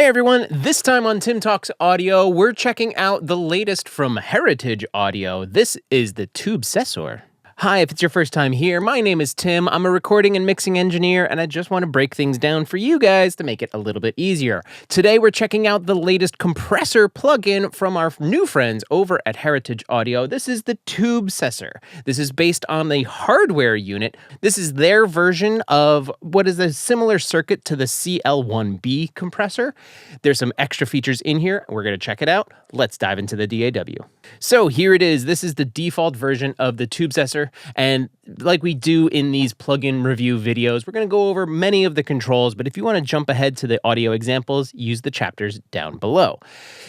Hey everyone, this time on Tim Talks Audio, we're checking out the latest from Heritage Audio. This is the Tubesessor. Hi, if it's your first time here, my name is Tim. I'm a recording and mixing engineer, and I just want to break things down for you guys to make it a little bit easier. Today, we're checking out the latest compressor plugin from our new friends over at Heritage Audio. This is the Tubesessor. This is based on the hardware unit. This is their version of what is a similar circuit to the CL1B compressor. There's some extra features in here. We're going to check it out. Let's dive into the DAW. So here it is. This is the default version of the Tubesessor. And like we do in these plugin review videos, we're going to go over many of the controls, but if you want to jump ahead to the audio examples, use the chapters down below.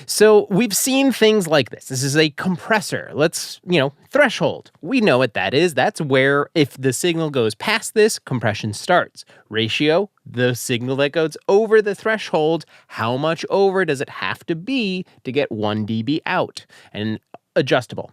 So we've seen things like this. This is a compressor. Let's, threshold. We know what that is. That's where if the signal goes past this, compression starts. Ratio, the signal that goes over the threshold, how much over does it have to be to get 1 dB out? And adjustable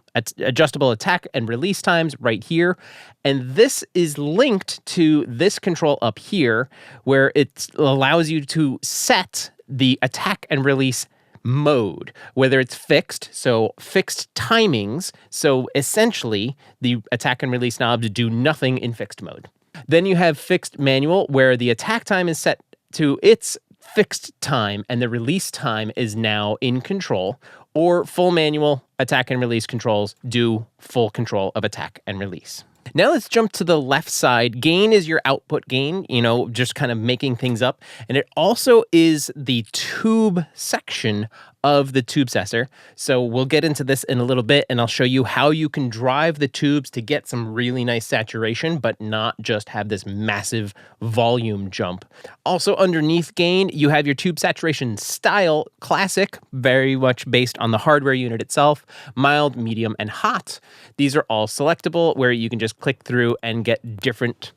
attack and release times right here. And this is linked to this control up here where it allows you to set the attack and release mode, whether it's fixed, so fixed timings. So essentially the attack and release knobs do nothing in fixed mode. Then you have fixed manual where the attack time is set to its fixed time and the release time is now in control, or full manual attack and release controls do full control of attack and release. Now let's jump to the left side. Gain is your output gain, just kind of making things up. And it also is the tube section of the Tubesessor. So we'll get into this in a little bit and I'll show you how you can drive the tubes to get some really nice saturation, but not just have this massive volume jump. Also underneath gain, you have your tube saturation style, classic, very much based on the hardware unit itself, mild, medium, and hot. These are all selectable where you can just click through and get different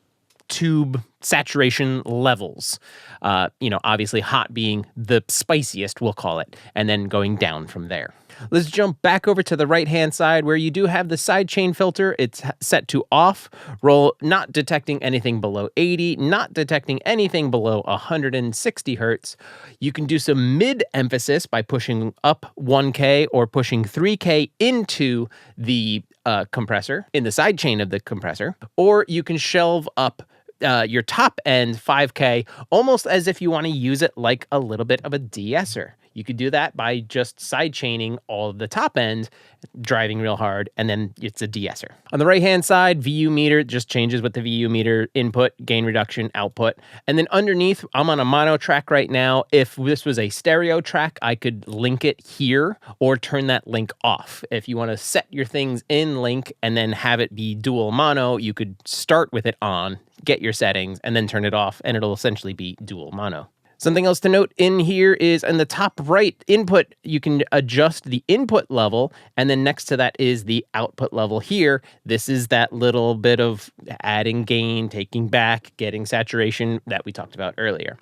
tube saturation levels. Obviously hot being the spiciest, we'll call it, and then going down from there. Let's jump back over to the right-hand side where you do have the sidechain filter. It's set to off, roll, not detecting anything below 80, not detecting anything below 160 hertz. You can do some mid-emphasis by pushing up 1K or pushing 3K into the compressor, in the sidechain of the compressor, or you can shelve up your top end 5K, almost as if you want to use it like a little bit of a de-esser. You could do that by just side chaining all of the top end, driving real hard, and then it's a de-esser. On the right-hand side, VU meter just changes with the VU meter input, gain reduction, output. And then underneath, I'm on a mono track right now. If this was a stereo track, I could link it here or turn that link off. If you want to set your things in link and then have it be dual mono, you could start with it on, get your settings, and then turn it off, and it'll essentially be dual mono. Something else to note in here is in the top right input, you can adjust the input level, and then next to that is the output level here. This is that little bit of adding gain, taking back, getting saturation that we talked about earlier.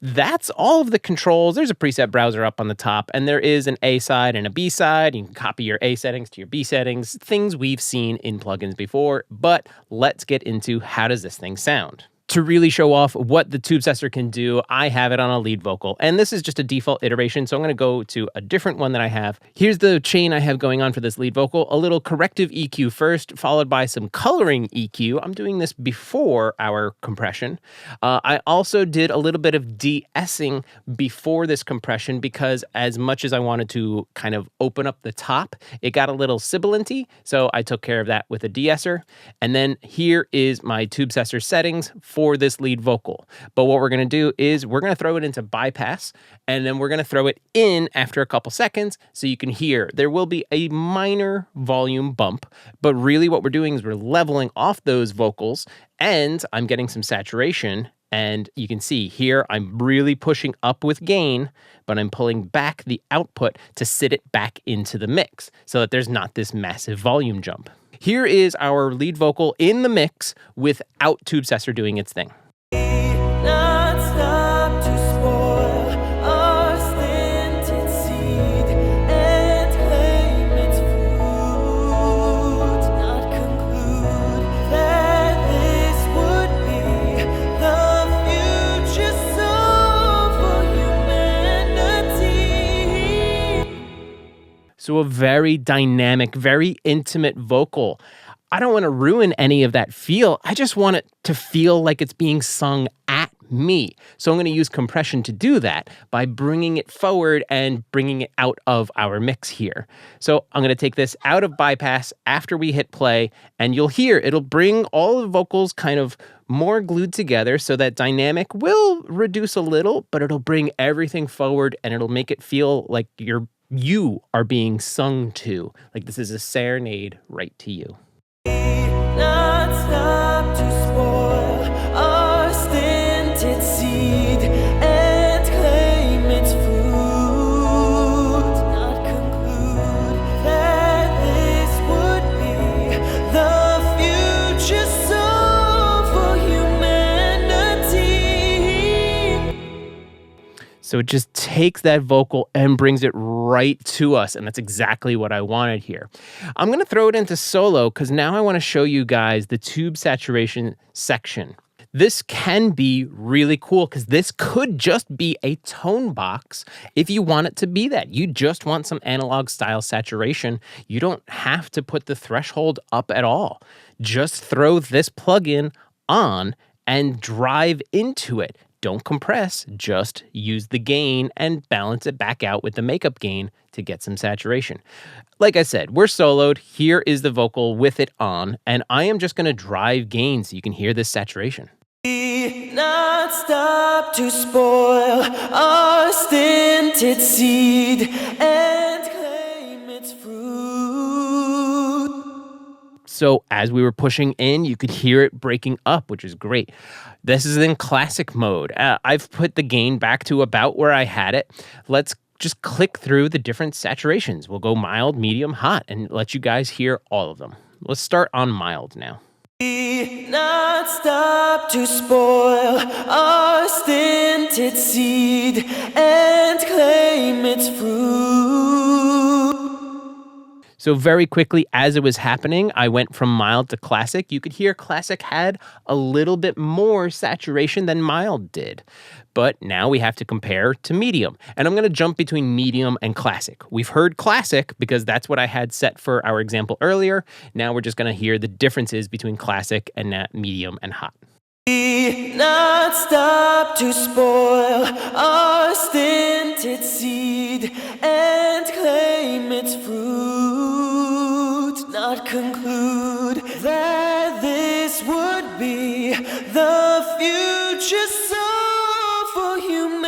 That's all of the controls. There's a preset browser up on the top, and there is an A side and a B side. You can copy your A settings to your B settings, things we've seen in plugins before, but let's get into how does this thing sound. To really show off what the Tubesessor can do, I have it on a lead vocal. And this is just a default iteration, so I'm going to go to a different one that I have. Here's the chain I have going on for this lead vocal. A little corrective EQ first, followed by some coloring EQ. I'm doing this before our compression. I also did a little bit of de-essing before this compression because as much as I wanted to kind of open up the top, it got a little sibilanty, so I took care of that with a de-esser. And then here is my Tubesessor settings for this lead vocal. But what we're going to do is we're going to throw it into bypass, and then we're going to throw it in after a couple seconds so you can hear. There will be a minor volume bump, but really what we're doing is we're leveling off those vocals, and I'm getting some saturation. And you can see here, I'm really pushing up with gain, but I'm pulling back the output to sit it back into the mix so that there's not this massive volume jump. Here is our lead vocal in the mix without Tubesessor doing its thing. So a very dynamic, very intimate vocal. I don't want to ruin any of that feel. I just want it to feel like it's being sung at me. So I'm going to use compression to do that by bringing it forward and bringing it out of our mix here. So I'm going to take this out of bypass after we hit play, and you'll hear it'll bring all the vocals kind of more glued together, so that dynamic will reduce a little, but it'll bring everything forward and it'll make it feel like you are being sung to, like this is a serenade right to you. Not stop to spoil our stinted seed and claim its fruit. Not conclude that this would be the future soul for humanity. So it just takes that vocal and brings it right to us, and that's exactly what I wanted here. I'm going to throw it into solo because now I want to show you guys the tube saturation section. This can be really cool because this could just be a tone box if you want it to be that. You just want some analog style saturation. You don't have to put the threshold up at all. Just throw this plugin on and drive into it. Don't compress, just use the gain and balance it back out with the makeup gain to get some saturation. Like I said, we're soloed. Here is the vocal with it on, and I am just going to drive gain so you can hear this saturation. Not stop to spoil our stinted seed and claim its fruit. So as we were pushing in, you could hear it breaking up, which is great. This is in classic mode. I've put the gain back to about where I had it. Let's just click through the different saturations. We'll go mild, medium, hot, and let you guys hear all of them. Let's start on mild now. Not stop to spoil our stinted seed and claim its fruit. So very quickly, as it was happening, I went from mild to classic. You could hear classic had a little bit more saturation than mild did. But now we have to compare to medium. And I'm going to jump between medium and classic. We've heard classic because that's what I had set for our example earlier. Now we're just going to hear the differences between classic and medium and hot. Not stop to spoil our stinted seed and claim its fruit. Not conclude that this would be the future soul for humanity.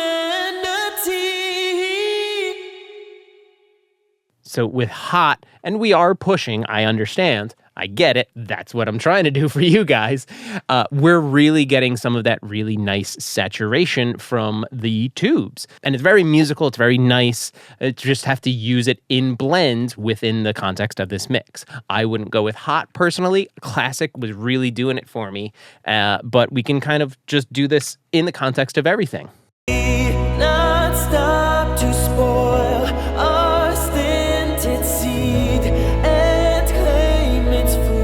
So with hot, and we are pushing, I understand. I get it. That's what I'm trying to do for you guys. We're really getting some of that really nice saturation from the tubes. And it's very musical. It's very nice. You just have to use it in blends within the context of this mix. I wouldn't go with hot personally. Classic was really doing it for me. But we can kind of just do this in the context of everything. Not stop to spoil our stinted seed and claim its fruit.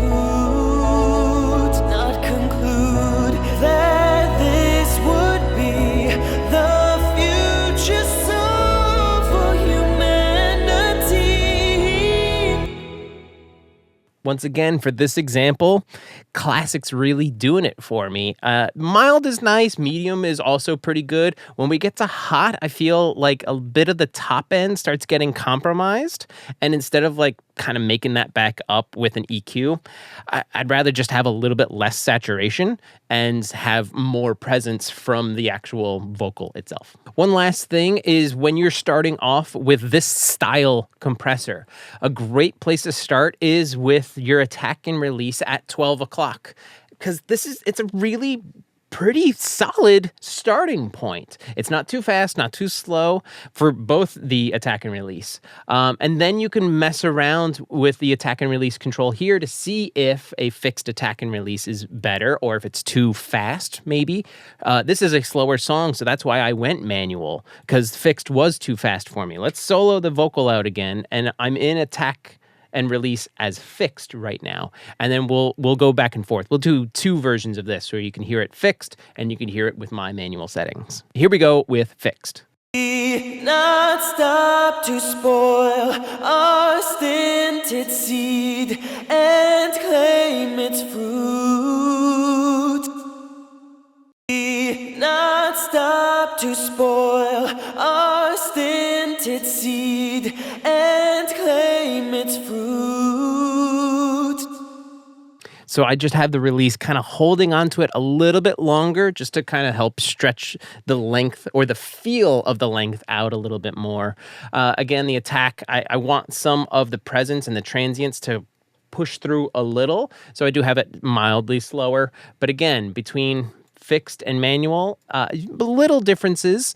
Not conclude that this would be the future soul for humanity. Once again, for this example, classic's really doing it for me. Mild is nice. Medium is also pretty good. When we get to hot, I feel like a bit of the top end starts getting compromised. And instead of like kind of making that back up with an EQ, I'd rather just have a little bit less saturation and have more presence from the actual vocal itself. One last thing is when you're starting off with this style compressor, a great place to start is with your attack and release at 12 o'clock. Because it's a really pretty solid starting point. It's not too fast, not too slow for both the attack and release. And then you can mess around with the attack and release control here to see if a fixed attack and release is better or if it's too fast, maybe. This is a slower song, so that's why I went manual, because fixed was too fast for me. Let's solo the vocal out again, and I'm in attack and release as fixed right now. And then we'll go back and forth. We'll do two versions of this where you can hear it fixed and you can hear it with my manual settings. Here we go with fixed. Not stop to spoil our stinted seed and claim its fruit. We not stop to spoil our stinted seed and claim its fruit. So I just have the release kind of holding onto it a little bit longer just to kind of help stretch the length or the feel of the length out a little bit more. Again, the attack, I want some of the presence and the transients to push through a little. So I do have it mildly slower. But again, between fixed and manual, little differences.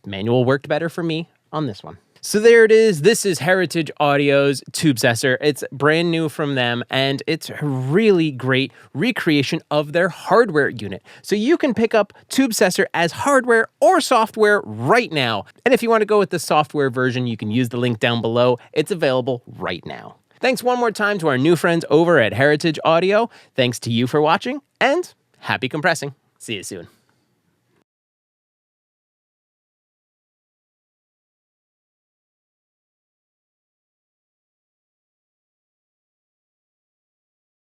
Manual worked better for me on this one. So there it is. This is Heritage Audio's Tubesessor. It's brand new from them, and it's a really great recreation of their hardware unit. So you can pick up Tubesessor as hardware or software right now. And if you want to go with the software version, you can use the link down below. It's available right now. Thanks one more time to our new friends over at Heritage Audio. Thanks to you for watching, and happy compressing. See you soon.